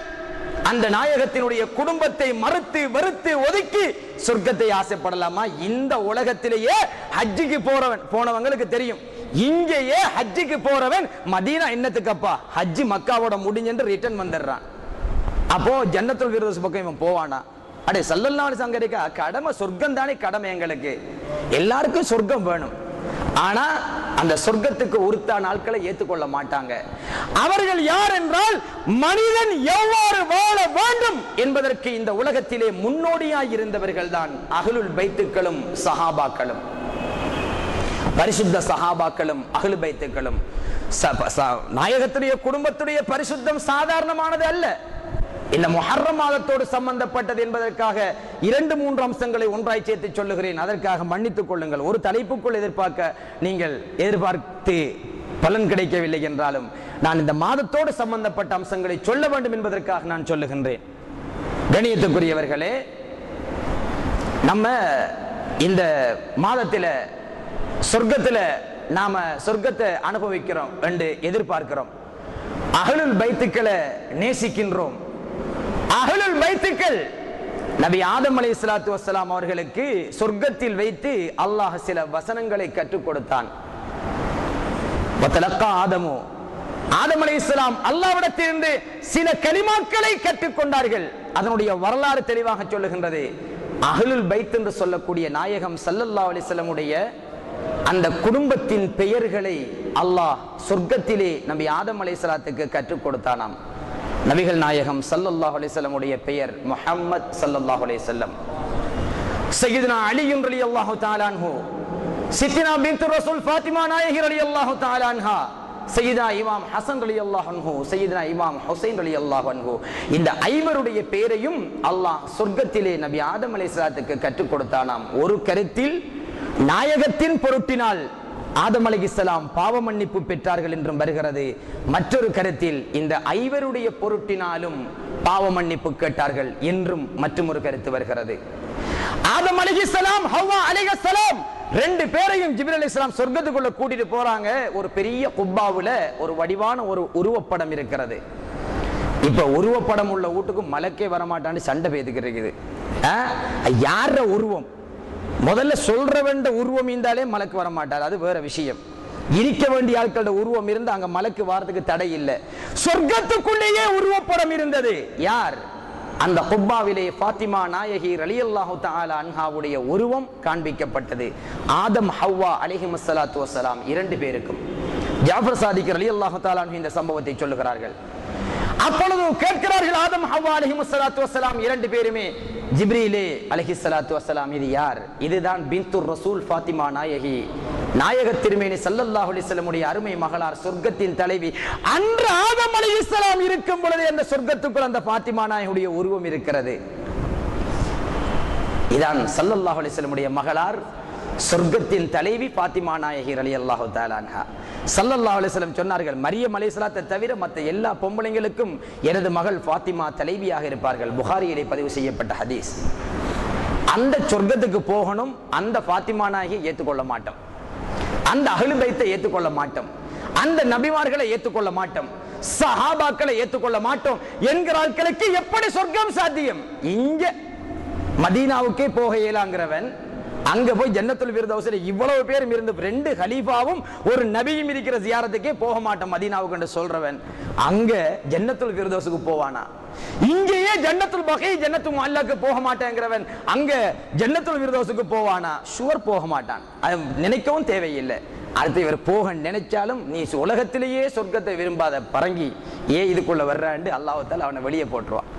அந்த நாயகத்தினுடைய குடும்பத்தை மறுத்து வெறுத்து ஒதுக்கி சொர்க்கத்தை ஆசைப்படலாமா? இந்த உலகத்திலேயே ஹஜ்ஜுக்கு போனவங்களுக்கு தெரியும். இங்கேயே ஹஜ்ஜுக்கு போறவன் மதீனா என்னத்துக்கப்பா, ஹஜ்ஜி மக்காவோட முடிஞ்சு ரிட்டர்ன் வந்துடுறான். அப்போ ஜன்னத்துல் ஃபிர்தௌஸ் பக்கம் இவன் போவானா? அடே ஸல்லல்லாஹு அலைஹி வஸல்லம் இருக்கா கடமை, சொர்க்கம் தானே கடமை. எங்களுக்கு எல்லாருக்கும் சொர்க்கம் வேணும். ஆனா அந்த சொர்க்கத்துக்கு உறுத்தான ஆட்களை ஏற்றுக்கொள்ள மாட்டாங்க. அவர்கள் யார் என்றால், மனிதன் எவ்வாறு வாழ வேண்டும் என்பதற்கு இந்த உலகத்திலே முன்னோடியாய் இருந்தவர்கள் தான் அஹ்லுல் பைத்துக்களும் சஹாபாக்களும். பரிசுத்த சஹாபாக்களும் அஹ்லுல் பைத்துக்களும். நாயகத்துடைய குடும்பத்துடைய பரிசுத்தம் சாதாரணமானது அல்ல. இந்த முஹர்ரம் மாதத்தோடு சம்பந்தப்பட்டது என்பதற்காக 2-3 அம்சங்களை ஒன்றாய் சேர்த்து சொல்லுகிறேன். அதற்காக மன்னித்துக் கொள்ளுங்கள். ஒரு தலைப்புக்குள் நீங்கள் எதிர்பார்த்து பலன் கிடைக்கவில்லை என்றாலும் நான் இந்த மாதத்தோடு சம்பந்தப்பட்ட அம்சங்களை சொல்ல வேண்டும் என்பதற்காக நான் சொல்லுகின்றேன். கணியத்துக்குரியவர்களே, நம்ம இந்த மாதத்தில் சொர்க்கத்தில் நாம சொர்க்கத்தை அனுபவிக்கிறோம் என்று எதிர்பார்க்கிறோம். அஹ்லுல் பைத்துக்களை நேசிக்கின்றோம். அஹ்லுல் பைத்துக்கள் நபி ஆதம் அலைஹிஸ்ஸலாத்து வஸ்ஸலாம் அவர்களுக்கு சொர்க்கத்தில் வைத்து அல்லாஹ் சில வசனங்களை கற்றுக் கொடுத்தான். வதலக்கா ஆதமு, ஆதம் அலைஹிஸ்ஸலாம் அல்லாஹ்விடத்திலிருந்து சில கலிமாக்களை கற்றுக்கொண்டார்கள். அதனுடைய வரலாறு தெளிவாக சொல்லுகின்றது. அஹ்லுல் பைத் என்று சொல்லக்கூடிய நாயகம் ஸல்லல்லாஹு அலைஹி வஸல்லம் உடைய அந்த குடும்பத்தின் பெயர்களை அல்லாஹ் சொர்க்கத்திலே நபி ஆதம் அலைஹிஸ்ஸலாத்துக்கு கற்றுக் கொடுத்தானாம். நபிகள் நாயகம் ஸல்லல்லாஹு அலைஹி வஸல்லம் உடைய பெயர் முஹம்மத் ஸல்லல்லாஹு அலைஹி வஸல்லம். சய்யிதுனா அலி ரலியல்லாஹு தஆலா அன்ஹு, சித்தினா பின்த் ரசூல் ஃபாத்திமா நாயகி ரலியல்லாஹு தஆலா அன்ஹா, சய்யிதா இமாம் ஹசன் ரலியல்லாஹு அன்ஹு, சய்யிதுனா இமாம் ஹுசைன் ரலியல்லாஹு அன்ஹு, இந்த ஐவருடைய பெயரையும் அல்லாஹ் சொர்க்கத்திலே நபி ஆதம் அலைஹிஸ்ஸலாத்துக்கு கற்றுக் கொடுத்தானாம். ஒரு கருத்தில் நாயகத்தின் பொருட்டினால் ஆதம் அலைஹிஸ்ஸலாம் பாவ மன்னிப்பு பெற்றார்கள் என்றும் வருகிறது. மற்றொரு கருத்தில் இந்த ஐவருடைய பொருட்டினாலும் பாவ மன்னிப்பு கேட்டார்கள் என்றும் மற்றொரு கருத்து வருகிறது. ஆதம் அலைஹிஸ்ஸலாம், ஹவ்வா அலைஹிஸ்ஸலாம் 2 பேரையும் ஜிப்ரீல் அலைஹிஸ்ஸலாம் சொர்க்கத்துக்குள்ள கூட்டிட்டு போறாங்க. ஒரு பெரிய குப்பாவுல ஒரு வடிவான ஒரு உருவப்படம் இருக்கிறது. இப்ப உருவப்படம் உள்ள வீட்டுக்கு மலக்கே வரமாட்டான்னு சண்டை பேத்துக்கிட்டு இருக்குது. யார உருவம்? முதல்ல சொல்ற வேண்டிய உருவம் இருந்தாலே மலக்கு வரமாட்டார், அது வேற விஷயம். இருக்க வேண்டிய ஆட்களோட உருவம் இருந்து அங்க மலக்கு வாரத்துக்கு தடை இல்லை. சொர்க்கத்துக்குள்ளேயே உருவப்படம் இருந்தது. யார்? அந்த குப்பாவிலே ஃபாத்திமா நாயகி ரலியல்லாஹு தஆலா அன்ஹாவுடைய உருவம் காண்பிக்கப்பட்டது. ஆதம் ஹவ்வா அலைஹிஸ்ஸலாத்து வஸ்ஸலாம் 2 பேருக்கும். ஜாஃபர் சாதிக் ரலியல்லாஹு தஆலா அன்ஹு இந்த சம்பவத்தை சொல்லுகிறார்கள். அப்பொழுது கேட்கிறார்கள் ஆதம் ஹவ்வா அலைஹிஸ்ஸலாத்து வஸ்ஸலாம் 2 பேருமே, ஜிப்ரீலே அலைஹிஸ்ஸலாத்து வஸ்ஸலாம் இது யார்? இதுதான் பின்துர் ரசூல் ஃபாத்திமா நாயகி, நாயக திருமேனி ஸல்லல்லாஹு அலைஹி வஸல்லம் உடைய அருமை மகளார், சொர்க்கத்தின் தலைவி. அன்று ஆதம் அலைஹிஸ்ஸலாம் இருக்கும் பொழுது அந்த சொர்க்கத்துக்குள் அந்த ஃபாத்திமா நாயகியுடைய உருவம் இருக்கிறது. இதான் ஸல்லல்லாஹு அலைஹி வஸல்லம் உடைய மகளார், சொர்க்கத்தின் தலைவி ஃபாத்திமா நாயகி ரலியல்லாஹு தஆலா அன்ஹா. ஸல்லல்லாஹு அலைஹி வஸல்லம் சொன்னார்கள், மரியம் அலைஹிஸ்ஸலாத்தை தவிர மற்ற எல்லா பொம்பளைங்களுக்கும் எனது மகள் ஃபாத்திமா தலைவியாக இருப்பார்கள். புகாரியிலே பதிவு செய்யப்பட்ட ஹதீஸ். அந்த சொர்க்கத்துக்கு போகணும், அந்த ஃபாத்திமா நாயகியை ஏற்றுக்கொள்ள மாட்டோம், அந்த அஹ்லுல் பைத்தை ஏற்றுக்கொள்ள மாட்டோம், அந்த நபிமார்களை ஏற்றுக்கொள்ள மாட்டோம், சஹாபாக்களை ஏற்றுக்கொள்ள மாட்டோம் என்கிற ஆட்களுக்கு எப்படி சொர்க்கம் சாத்தியம்? இங்க மதீனாவுக்கே போக இயலாங்கிறவன் அங்க போய் ஜன்னத்துல் ஃபிர்தௌஸ்ல இவ்வளவு பேரும் இருந்து 2 கலீஃபாவும் ஒரு நபியும் இருக்கிற ஜியாரத்துக்கே போக மாட்டோம் மதீனாவுக்கு என்று சொல்றவன் அங்க ஜன்னத்துல் ஃபிர்தௌஸுக்கு போவானா? இங்கேயே ஜன்னத்துல் பகீ ஜன்னத்துல் முஅல்லாக்கு போக மாட்டேங்கிறவன் அங்க ஜன்னத்துல் ஃபிர்தௌஸுக்கு போவானா? ஷுவர் போக மாட்டான். அது நினைக்கவும் தேவையில்லை. அடுத்து இவர் போக நினைச்சாலும் நீ உலகத்திலேயே சொர்க்கத்தை விரும்பாத பரங்கி இதுக்குள்ள வர்றாண்டு அல்லாஹ் தஆலா அவனை வெளியே போட்டுருவான்.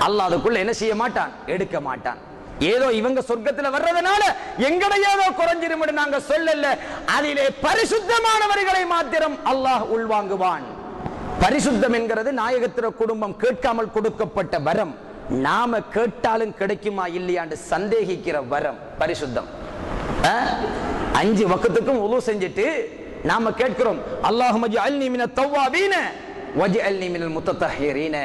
அல்லாஹ் அதுக்குள்ள என்ன செய்ய மாட்டான்? எடுக்க மாட்டான். ஏதோ இவங்க சொர்க்கத்துல வர்றதுனால எங்கட ஏதோ குறைஞ்சிரும் நாங்க சொல்லல. அதிலே பரிசுத்தமானவர்களை மாத்திரம் அல்லாஹ் உள்வாங்குவான். பரிசுத்தம் என்கிறது நாயகத்திர குடும்பம் கேட்காமல் கொடுக்கப்பட்ட வரம். நாம கேட்டாலும் கிடைக்குமா இல்லையான்னு சந்தேகிக்கிற வரம் பரிசுத்தம். 5 வக்துக்கும் உது செஞ்சிட்டு நாம கேட்கிறோம், அல்லாஹும்ம ஜஅல்னி மினத் தவ்வாபீன வஜஅல்னி மினல் முத்தத்தஹிரீன,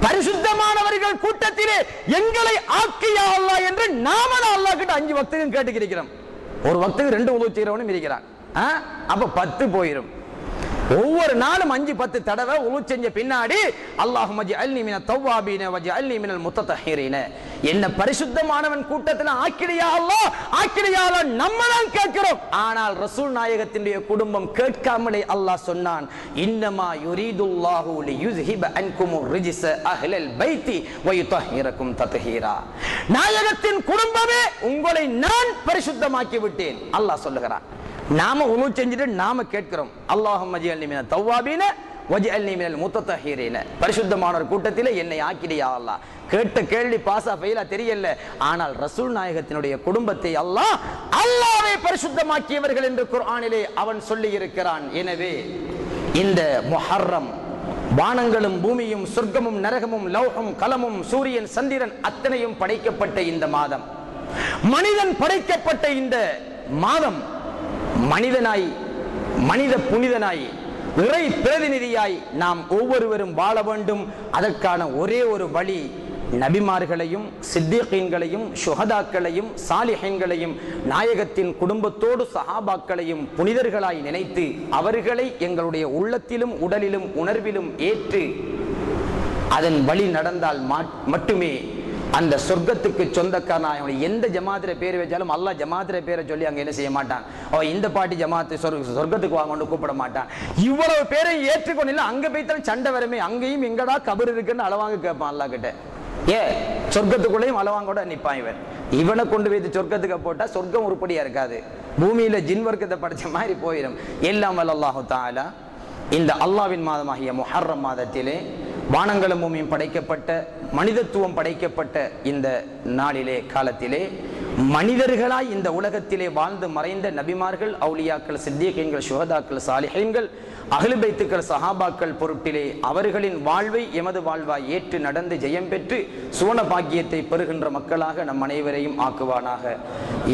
பரிசுத்தமானவர்கள் கூட்டத்திலே எங்களை ஆக்கியா அல்லாஹ் என்று நாம அல்லாஹ் கிட்ட 5 வக்துக்கும் கேட்டுக்கிறோம். ஒரு வக்துக்கு 2 உது செய்றவனும் இருக்கிறான். அப்ப 10 போயிடும். ஒவ்வொரு நாளும் 5-10 தடவை உது செஞ்ச பின்னாடி அல்லாஹும்ம ஜஅல்னி மினத் தவ்வாபீன வஜஅல்னி மினல் முத்தத்தஹிரீன, என்ன பரிசுத்தமானவன் கூட்டத்தில் ஆக்கிடியா அல்லாஹ், ஆக்கிடியா அல்லாஹ் நம்ம தான் கேட்கிறோம். ஆனால் ரசூல் நாயகத்தினுடைய குடும்பம் கேட்காமலே அல்லாஹ் சொன்னான், இன்னமா யுரீதுல்லாஹு லியுஸ்ஹிப அன்குமுர் ரிஜ்ஸ அஹ்லல் பைத்தி வயுதஹிரக்கும் தத்ஹீரா. நாயகத்தின் குடும்பமே உங்களை நான் பரிசுத்தமாக்கி விட்டேன் அல்லாஹ் சொல்லுகிறான். நாம உது செஞ்சுட்டு நாம கேட்கிறோம், அல்லாஹும்ம ஜஅல்னி மினத் தவ்வாபீன வஜஅல்னி மினல் முத்தத்தஹிரீன, பரிசுத்தமானவர் கூட்டத்திலே என்னை ஆக்கிடியா அல்லாஹ். கேட்ட கேள்வி பாஸா ஃபெயிலா தெரியல. ஆனால் ரசூல் நாயகத்தினுடைய குடும்பத்தை அல்லாஹ்வே பரிசுத்தமாக்கியவர்கள் என்று குர்ஆனிலே அவன் சொல்லி இருக்கிறான். எனவே இந்த முஹர்ரம் வானங்களும் பூமியும் சொர்க்கமும் நரகமும் லௌஹும் கலமும் சூரியன் சந்திரன் அத்தனையும் படைக்கப்பட்ட இந்த மாதம், மனிதன் படைக்கப்பட்ட இந்த மாதம், மனிதனாய் மனித புனிதனாய் இறை பிரதிநிதியாய் நாம் ஒவ்வொருவரும் வாழ வேண்டும். அதற்கான ஒரே ஒரு வழி, நபிமார்களையும் சித்திகீன்களையும் சுஹதாக்களையும் சாலிஹீன்களையும் நாயகத்தின் குடும்பத்தோடு சஹாபாக்களையும் புனிதர்களாய் நினைத்து அவர்களை எங்களுடைய உள்ளத்திலும் உடலிலும் உணர்விலும் ஏற்று அதன் வழி நடந்தால் மட்டுமே அந்த சொர்க்கத்துக்கு சொந்தக்காரன். எந்த ஜமாத்திர பேர் வச்சாலும் அல்லாஹ் ஜமாத்திர பேரை சொல்லி அங்க என்ன செய்ய மாட்டான், இந்த பாட்டி ஜமாத்து சொர்க்கத்துக்கு வாங்கன்னு கூப்பிட மாட்டான். இவ்வளவு பேரை ஏற்றுக்கொண்டு அங்க போய்த்தாலும் சண்டை வரமே, அங்கேயும் எங்கடா கபர் இருக்குன்னு அளவாங்க கேட்பான் அல்லாஹ் கிட்ட. சொர்க்கத்துக்குள்ளேயும் அளவாங்கோட நிப்பான் இவன். இவனை கொண்டு வைத்து சொர்க்கத்துக்கு போட்டா சொர்க்கம் உருப்படியா இருக்காது, பூமியில ஜின் வர்க்கத்தை படைச்ச மாதிரி போயிடும். எல்லாம் வல்ல அல்லாஹு தஆலா இந்த அல்லாஹ்வின் மாதமாகிய முஹர்ரம் மாதத்திலே வானங்களும் பூமியும் படைக்கப்பட்ட மனிதத்துவம் படைக்கப்பட்ட இந்த நாளிலே காலத்திலே மனிதர்களாய் இந்த உலகத்திலே வாழ்ந்து மறைந்த நபிமார்கள், அவுலியாக்கள், சித்திகீன்கள், சுஹதாக்கள், சாலிஹீன்கள், அஹ்லு பைத்துக்கள், சஹாபாக்கள் பொருட்டிலே அவர்களின் வாழ்வை எமது வாழ்வாய் ஏற்று நடந்து ஜெயம் பெற்று சுவன பாக்கியத்தை பெறுகின்ற மக்களாக நம் அனைவரையும் ஆக்குவானாக.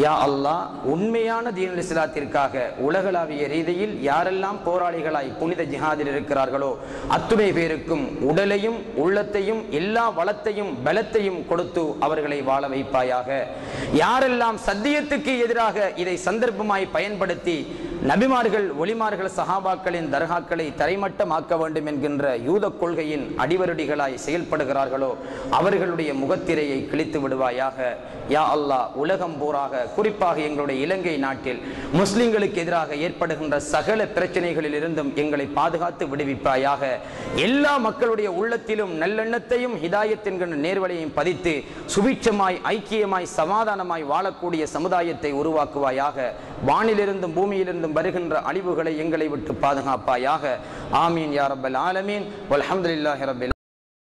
யா அல்லாஹ், உண்மையான தீனுல் இஸ்லாத்திற்காக உலகளாவிய ரீதியில் யாரெல்லாம் போராளிகளாய் புனித ஜிஹாதில் இருக்கிறார்களோ அத்துணை பேருக்கும் உடலையும் உள்ளத்தையும் எல்லா வளத்தையும் பலத்தையும் கொடுத்து அவர்களை வாழ வைப்பாயாக. யாரெல்லாம் சத்தியத்துக்கு எதிராக இதை சந்தர்ப்பமாய் பயன்படுத்தி நபிமார்கள், ஒலிமார்கள், சஹாபாக்களின் தர்காக்களை தரைமட்டமாக்க வேண்டும் என்கின்ற யூத கொள்கையின் அடிவருடிகளாய் செயல்படுகிறார்களோ அவர்களுடைய முகத்திரையை கிழித்து விடுவாயாக. யா அல்லாஹ், உலகம் பூராக குறிப்பாக எங்களுடைய இலங்கை நாட்டில் முஸ்லிம்களுக்கு எதிராக ஏற்படுகின்ற சகல பிரச்சனைகளில் இருந்தும் எங்களை பாதுகாத்து விடுவிப்பாயாக. எல்லா மக்களுடைய உள்ளத்திலும் நல்லெண்ணத்தையும் ஹிதாயத் என்கின்ற நேர்வழியையும் பதித்து சுபிட்சமாய் ஐக்கியமாய் சமாதானமாய் வாழக்கூடிய சமுதாயத்தை உருவாக்குவாயாக. வானிலிருந்தும் பூமியிலிருந்தும் வருகின்ற அழிவுகளை எங்களை விட்டு பாதுகாப்பாயாக. ஆமீன் யா ரப்பல் ஆலமீன். வல்ஹம்துலில்லாஹி ரப்பில்